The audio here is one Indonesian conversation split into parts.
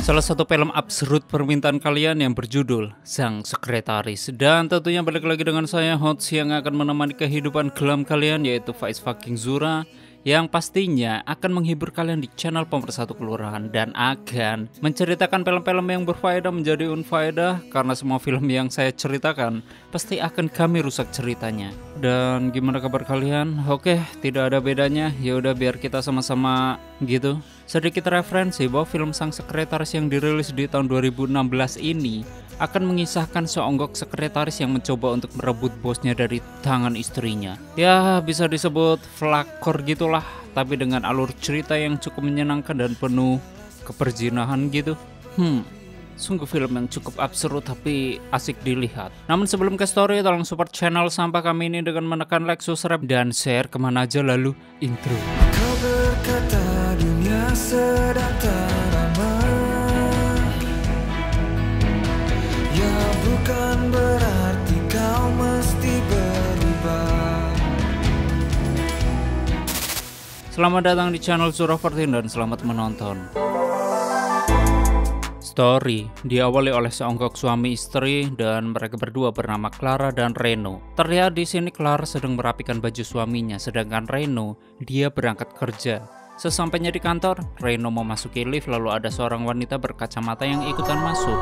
Salah satu film absurd permintaan kalian yang berjudul Sang Sekretaris. Dan tentunya balik lagi dengan saya Hots yang akan menemani kehidupan gelam kalian, yaitu Faiz Fucking Zura, yang pastinya akan menghibur kalian di channel Pemersatu Kelurahan dan akan menceritakan film-film yang berfaedah menjadi unfaedah, karena semua film yang saya ceritakan pasti akan kami rusak ceritanya. Dan gimana kabar kalian? Oke, tidak ada bedanya. Ya udah, biar kita sama-sama gitu. Sedikit referensi bahwa film Sang Sekretaris yang dirilis di tahun 2016 ini akan mengisahkan seonggok sekretaris yang mencoba untuk merebut bosnya dari tangan istrinya. Ya, bisa disebut flakor gitulah, tapi dengan alur cerita yang cukup menyenangkan dan penuh keperjinahan gitu. Sungguh film yang cukup absurd tapi asik dilihat. Namun sebelum ke story, tolong support channel sampah kami ini dengan menekan like, subscribe, dan share kemana aja, lalu intro. Kau berkata dunia sedang teramat, ya bukan berarti kau mesti berubah. Selamat datang di channel Zura 14 dan selamat menonton. Story diawali oleh seonggok suami istri dan mereka berdua bernama Clara dan Reno. Terlihat di sini Clara sedang merapikan baju suaminya, sedangkan Reno dia berangkat kerja. Sesampainya di kantor, Reno memasuki lift, lalu ada seorang wanita berkacamata yang ikutan masuk.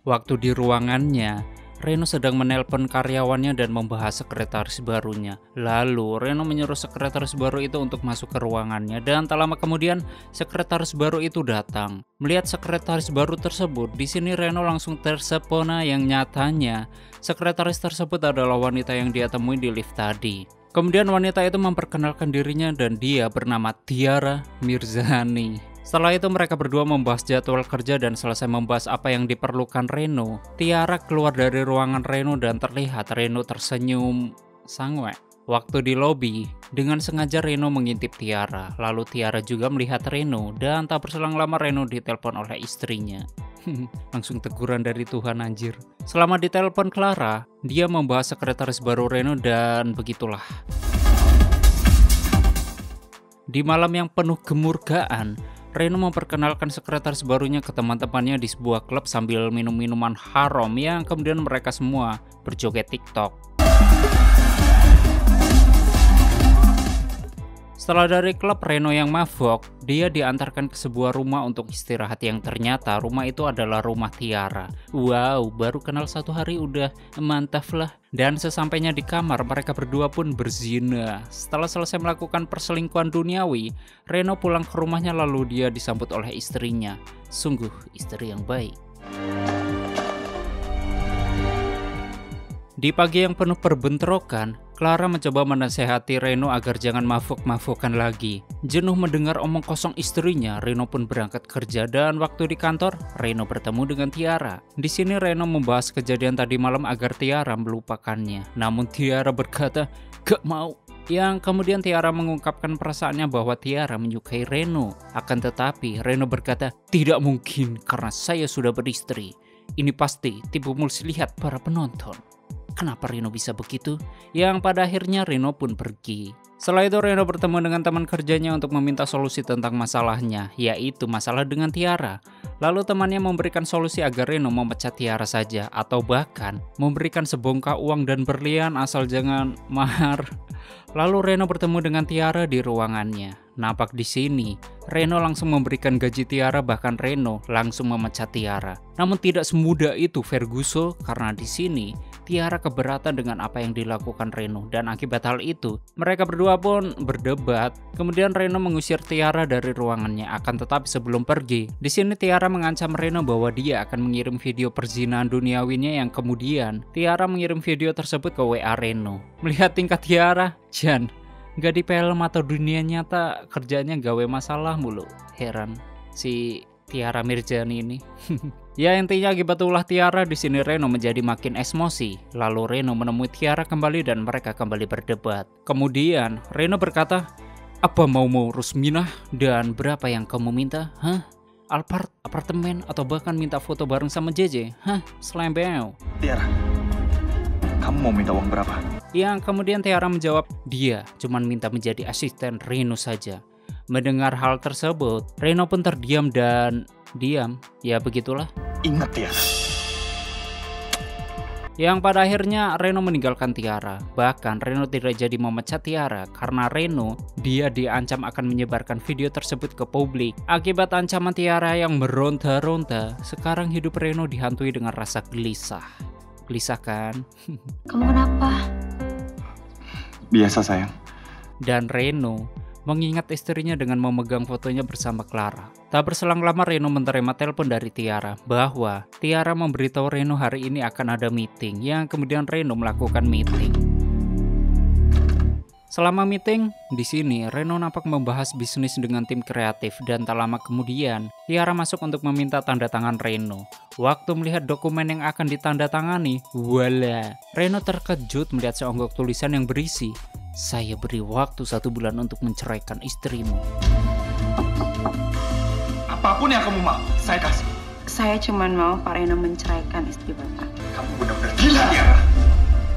Waktu di ruangannya, Reno sedang menelpon karyawannya dan membahas sekretaris barunya. Lalu Reno menyuruh sekretaris baru itu untuk masuk ke ruangannya, dan tak lama kemudian sekretaris baru itu datang. Melihat sekretaris baru tersebut, di sini Reno langsung tersepona yang nyatanya sekretaris tersebut adalah wanita yang dia temui di lift tadi. Kemudian wanita itu memperkenalkan dirinya dan dia bernama Tiara Mirzani. Setelah itu mereka berdua membahas jadwal kerja dan selesai membahas apa yang diperlukan Reno. Tiara keluar dari ruangan Reno dan terlihat Reno tersenyum sange. Waktu di lobi, dengan sengaja Reno mengintip Tiara. Lalu Tiara juga melihat Reno dan tak berselang lama Reno ditelepon oleh istrinya. Langsung teguran dari Tuhan, anjir. Selama ditelepon Clara, dia membahas sekretaris baru Reno dan begitulah. Di malam yang penuh kemurkaan, Reno memperkenalkan sekretaris barunya ke teman-temannya di sebuah klub sambil minum minuman haram yang kemudian mereka semua berjoget TikTok. Setelah dari klub, Reno yang mabok, dia diantarkan ke sebuah rumah untuk istirahat yang ternyata rumah itu adalah rumah Tiara. Wow, baru kenal 1 hari udah mantap lah. Dan sesampainya di kamar, mereka berdua pun berzina. Setelah selesai melakukan perselingkuhan duniawi, Reno pulang ke rumahnya lalu dia disambut oleh istrinya. Sungguh istri yang baik. Di pagi yang penuh perbentrokan, Clara mencoba menasehati Reno agar jangan mabuk-mabukan lagi. Jenuh mendengar omong kosong istrinya, Reno pun berangkat kerja dan waktu di kantor, Reno bertemu dengan Tiara. Di sini Reno membahas kejadian tadi malam agar Tiara melupakannya. Namun Tiara berkata, "Gak mau." Yang kemudian Tiara mengungkapkan perasaannya bahwa Tiara menyukai Reno. Akan tetapi Reno berkata, "Tidak mungkin karena saya sudah beristri. Ini pasti tipu muslihat para penonton." Kenapa Reno bisa begitu? Yang pada akhirnya Reno pun pergi. Setelah itu Reno bertemu dengan teman kerjanya untuk meminta solusi tentang masalahnya, yaitu masalah dengan Tiara. Lalu temannya memberikan solusi agar Reno memecat Tiara saja, atau bahkan memberikan sebongkah uang dan berlian asal jangan mahar. Lalu Reno bertemu dengan Tiara di ruangannya. Nampak di sini, Reno langsung memberikan gaji Tiara, bahkan Reno langsung memecat Tiara. Namun tidak semudah itu Ferguson, karena di sini Tiara keberatan dengan apa yang dilakukan Reno, dan akibat hal itu mereka berdua pun berdebat. Kemudian Reno mengusir Tiara dari ruangannya. Akan tetapi sebelum pergi, di sini Tiara mengancam Reno bahwa dia akan mengirim video perzinahan duniawinya, yang kemudian Tiara mengirim video tersebut ke WA Reno. Melihat tingkat Tiara, Jan, gak di film atau dunia nyata kerjanya gawe masalah mulu. Heran si Tiara Mirzani ini. Ya intinya akibat ulah Tiara, di sini Reno menjadi makin emosi. Lalu Reno menemui Tiara kembali dan mereka kembali berdebat. Kemudian Reno berkata, "Apa mau Rusminah dan berapa yang kamu minta? Hah? Alphard, apartemen, atau bahkan minta foto bareng sama JJ? Hah? Selembeo." Tiara, kamu mau minta uang berapa? Yang kemudian Tiara menjawab, dia cuma minta menjadi asisten Reno saja. Mendengar hal tersebut, Reno pun terdiam dan diam. Ya begitulah. Ingat ya. Yang pada akhirnya Reno meninggalkan Tiara. Bahkan Reno tidak jadi memecat Tiara karena dia diancam akan menyebarkan video tersebut ke publik. Akibat ancaman Tiara yang meronta-ronta, sekarang hidup Reno dihantui dengan rasa gelisah. Gelisah kan? Kamu kenapa? Biasa sayang. Dan Reno mengingat istrinya dengan memegang fotonya bersama Clara. Tak berselang lama Reno menerima telepon dari Tiara bahwa Tiara memberitahu Reno hari ini akan ada meeting, yang kemudian Reno melakukan meeting. Selama meeting, di sini Reno nampak membahas bisnis dengan tim kreatif dan tak lama kemudian Tiara masuk untuk meminta tanda tangan Reno. Waktu melihat dokumen yang akan ditandatangani, voila, Reno terkejut melihat seonggok tulisan yang berisi, "Saya beri waktu 1 bulan untuk menceraikan istrimu." Apapun yang kamu mau, saya kasih. Saya cuma mau Pak Reno menceraikan istri Bapak. Kamu benar-benar gila, Tiara.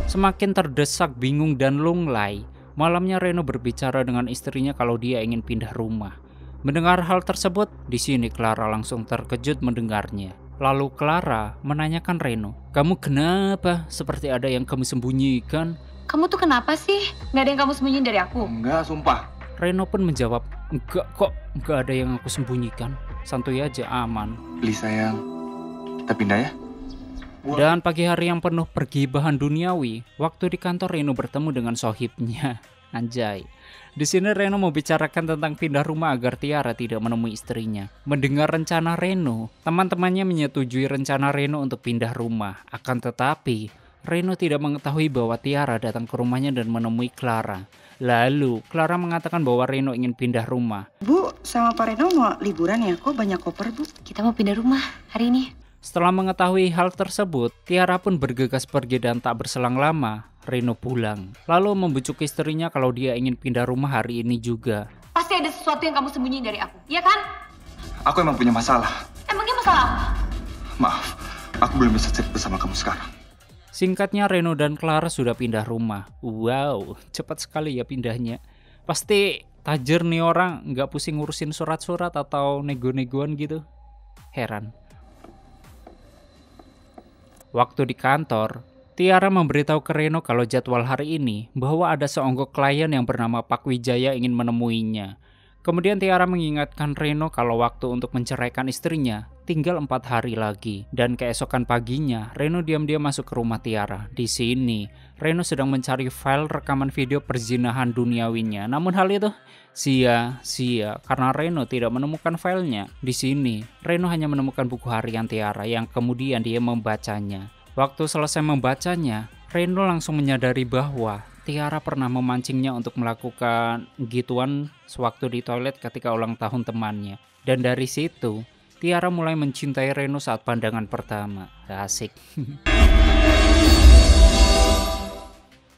Semakin terdesak, bingung, dan lunglai, malamnya Reno berbicara dengan istrinya kalau dia ingin pindah rumah. Mendengar hal tersebut, di sini Clara langsung terkejut mendengarnya. Lalu Clara menanyakan Reno, "Kamu kenapa? Seperti ada yang kamu sembunyikan." Kamu tuh kenapa sih? Nggak ada yang kamu sembunyiin dari aku? Enggak, sumpah. Reno pun menjawab, "Enggak kok, enggak ada yang aku sembunyikan. Santuy aja, aman." Please sayang, kita pindah ya. Dan pagi hari yang penuh pergibahan duniawi, waktu di kantor Reno bertemu dengan sohibnya. Anjay. Di sini Reno membicarakan tentang pindah rumah agar Tiara tidak menemui istrinya. Mendengar rencana Reno, teman-temannya menyetujui rencana Reno untuk pindah rumah. Akan tetapi, Reno tidak mengetahui bahwa Tiara datang ke rumahnya dan menemui Clara. Lalu, Clara mengatakan bahwa Reno ingin pindah rumah. Bu, sama Pak Reno mau liburan ya? Kok banyak koper, Bu? Kita mau pindah rumah hari ini. Setelah mengetahui hal tersebut, Tiara pun bergegas pergi dan tak berselang lama, Reno pulang. Lalu membujuk istrinya kalau dia ingin pindah rumah hari ini juga. Pasti ada sesuatu yang kamu sembunyiin dari aku, iya kan? Aku emang punya masalah. Emangnya masalah apa? Maaf, aku belum bisa cerita sama kamu sekarang. Singkatnya, Reno dan Clara sudah pindah rumah. Wow, cepat sekali ya pindahnya. Pasti tajir nih orang, nggak pusing ngurusin surat-surat atau nego-negoan gitu. Heran. Waktu di kantor, Tiara memberitahu ke Reno kalau jadwal hari ini bahwa ada seonggok klien yang bernama Pak Wijaya ingin menemuinya. Kemudian Tiara mengingatkan Reno kalau waktu untuk menceraikan istrinya tinggal 4 hari lagi. Dan keesokan paginya, Reno diam-diam masuk ke rumah Tiara. Di sini, Reno sedang mencari file rekaman video perzinahan duniawinya. Namun hal itu sia-sia karena Reno tidak menemukan filenya. Di sini, Reno hanya menemukan buku harian Tiara yang kemudian dia membacanya. Waktu selesai membacanya, Reno langsung menyadari bahwa Tiara pernah memancingnya untuk melakukan gituan sewaktu di toilet ketika ulang tahun temannya. Dan dari situ, Tiara mulai mencintai Reno saat pandangan pertama. Asik.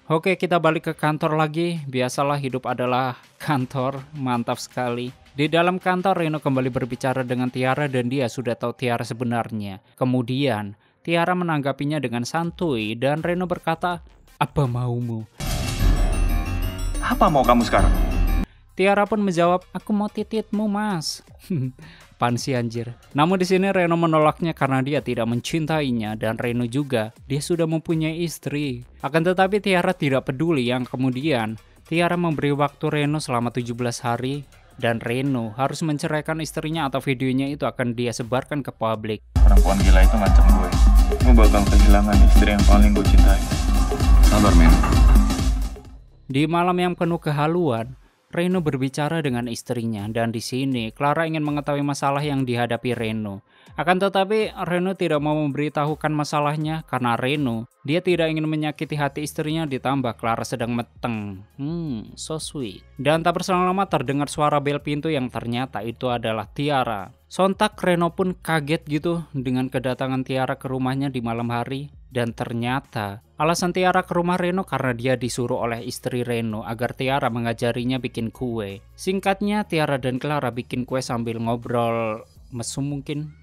Oke, kita balik ke kantor lagi. Biasalah hidup adalah kantor, mantap sekali. Di dalam kantor, Reno kembali berbicara dengan Tiara dan dia sudah tahu Tiara sebenarnya. Kemudian, Tiara menanggapinya dengan santuy dan Reno berkata, "Apa maumu?" Apa mau kamu sekarang? Tiara pun menjawab, "Aku mau tititmu, Mas." Pansi anjir. Namun di sini Reno menolaknya karena dia tidak mencintainya dan Reno juga, dia sudah mempunyai istri. Akan tetapi Tiara tidak peduli, yang kemudian Tiara memberi waktu Reno selama 17 hari dan Reno harus menceraikan istrinya atau videonya itu akan dia sebarkan ke publik. Perempuan gila itu ngancam gue. Gue bakal kehilangan istri yang paling gue cintai. Sabar, men. Di malam yang penuh kehaluan, Reno berbicara dengan istrinya dan di sini Clara ingin mengetahui masalah yang dihadapi Reno. Akan tetapi Reno tidak mau memberitahukan masalahnya karena Reno, dia tidak ingin menyakiti hati istrinya ditambah Clara sedang meteng. So sweet. Dan tak berselang lama terdengar suara bel pintu yang ternyata itu adalah Tiara. Sontak Reno pun kaget gitu dengan kedatangan Tiara ke rumahnya di malam hari. Dan ternyata alasan Tiara ke rumah Reno karena dia disuruh oleh istri Reno agar Tiara mengajarinya bikin kue. Singkatnya, Tiara dan Clara bikin kue sambil ngobrol mesum mungkin.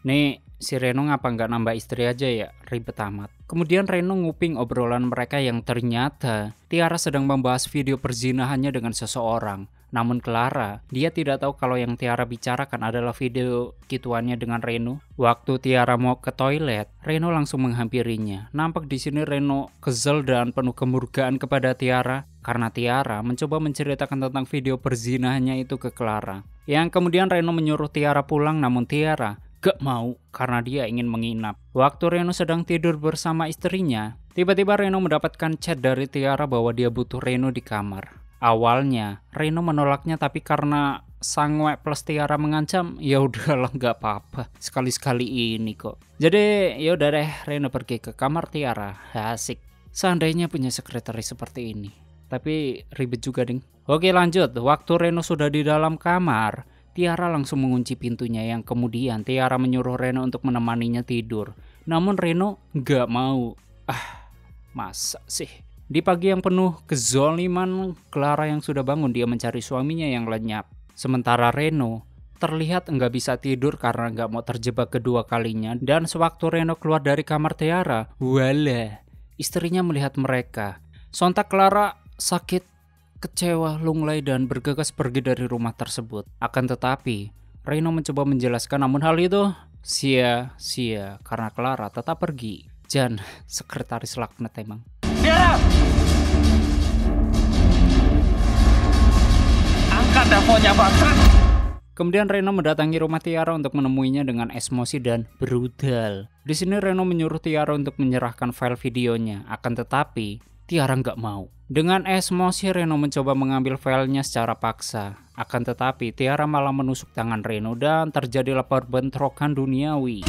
Nih, si Reno ngapa nggak nambah istri aja ya? Ribet amat. Kemudian Reno nguping obrolan mereka yang ternyata Tiara sedang membahas video perzinahannya dengan seseorang. Namun Clara, dia tidak tahu kalau yang Tiara bicarakan adalah video gituannya dengan Reno. Waktu Tiara mau ke toilet, Reno langsung menghampirinya. Nampak di sini Reno kesel dan penuh kemurkaan kepada Tiara karena Tiara mencoba menceritakan tentang video perzinahannya itu ke Clara. Yang kemudian Reno menyuruh Tiara pulang, namun Tiara gak mau karena dia ingin menginap. Waktu Reno sedang tidur bersama istrinya, tiba-tiba Reno mendapatkan chat dari Tiara bahwa dia butuh Reno di kamar. Awalnya Reno menolaknya, tapi karena Sangwe plus Tiara mengancam, ya udahlah nggak apa-apa, sekali-sekali ini kok. Jadi ya udah deh, Reno pergi ke kamar Tiara. Asik. Seandainya punya sekretaris seperti ini. Tapi ribet juga ding. Oke lanjut, waktu Reno sudah di dalam kamar, Tiara langsung mengunci pintunya, yang kemudian Tiara menyuruh Reno untuk menemaninya tidur. Namun Reno nggak mau. Masa sih? Di pagi yang penuh kezoliman, Clara yang sudah bangun dia mencari suaminya yang lenyap. Sementara Reno terlihat nggak bisa tidur karena nggak mau terjebak kedua kalinya. Dan sewaktu Reno keluar dari kamar Tiara, wala, istrinya melihat mereka. Sontak Clara sakit, kecewa, lunglai dan bergegas pergi dari rumah tersebut. Akan tetapi, Reno mencoba menjelaskan, namun hal itu sia-sia karena Clara tetap pergi. Jan, sekretaris laknat emang. Tiara! Angkat teleponnya bangsat! Kemudian Reno mendatangi rumah Tiara untuk menemuinya dengan emosi dan brutal. Di sini Reno menyuruh Tiara untuk menyerahkan file videonya, akan tetapi Tiara nggak mau. Dengan emosi Reno mencoba mengambil filenya secara paksa, akan tetapi Tiara malah menusuk tangan Reno dan terjadilah perbentrokan duniawi.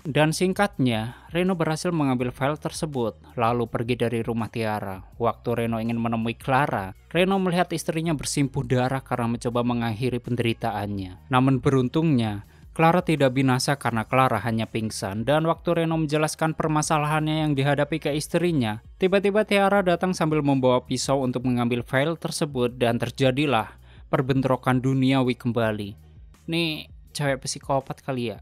Dan singkatnya, Reno berhasil mengambil file tersebut, lalu pergi dari rumah Tiara. Waktu Reno ingin menemui Clara, Reno melihat istrinya bersimpuh darah karena mencoba mengakhiri penderitaannya. Namun beruntungnya, Clara tidak binasa karena Clara hanya pingsan. Dan waktu Reno menjelaskan permasalahannya yang dihadapi ke istrinya, tiba-tiba Tiara datang sambil membawa pisau untuk mengambil file tersebut dan terjadilah perbentrokan duniawi kembali. Nih, cewek psikopat kali ya.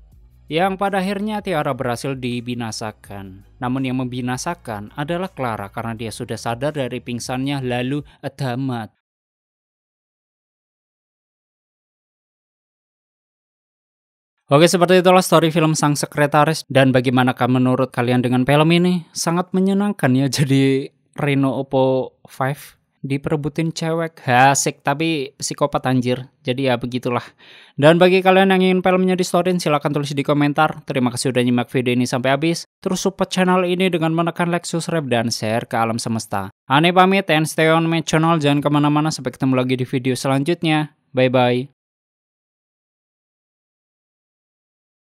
Yang pada akhirnya Tiara berhasil dibinasakan. Namun yang membinasakan adalah Clara karena dia sudah sadar dari pingsannya lalu tamat. Oke, seperti itulah story film Sang Sekretaris. Dan bagaimanakah menurut kalian dengan film ini? Sangat menyenangkan ya, jadi Reno Oppo 5 diperebutin cewek, asik, tapi psikopat anjir. Jadi ya begitulah. Dan bagi kalian yang ingin filmnya di storyin, silahkan tulis di komentar. Terima kasih sudah nyimak video ini sampai habis. Terus support channel ini dengan menekan like, subscribe, dan share ke alam semesta. Ane pamit and stay on my channel. Jangan kemana-mana, sampai ketemu lagi di video selanjutnya. Bye bye.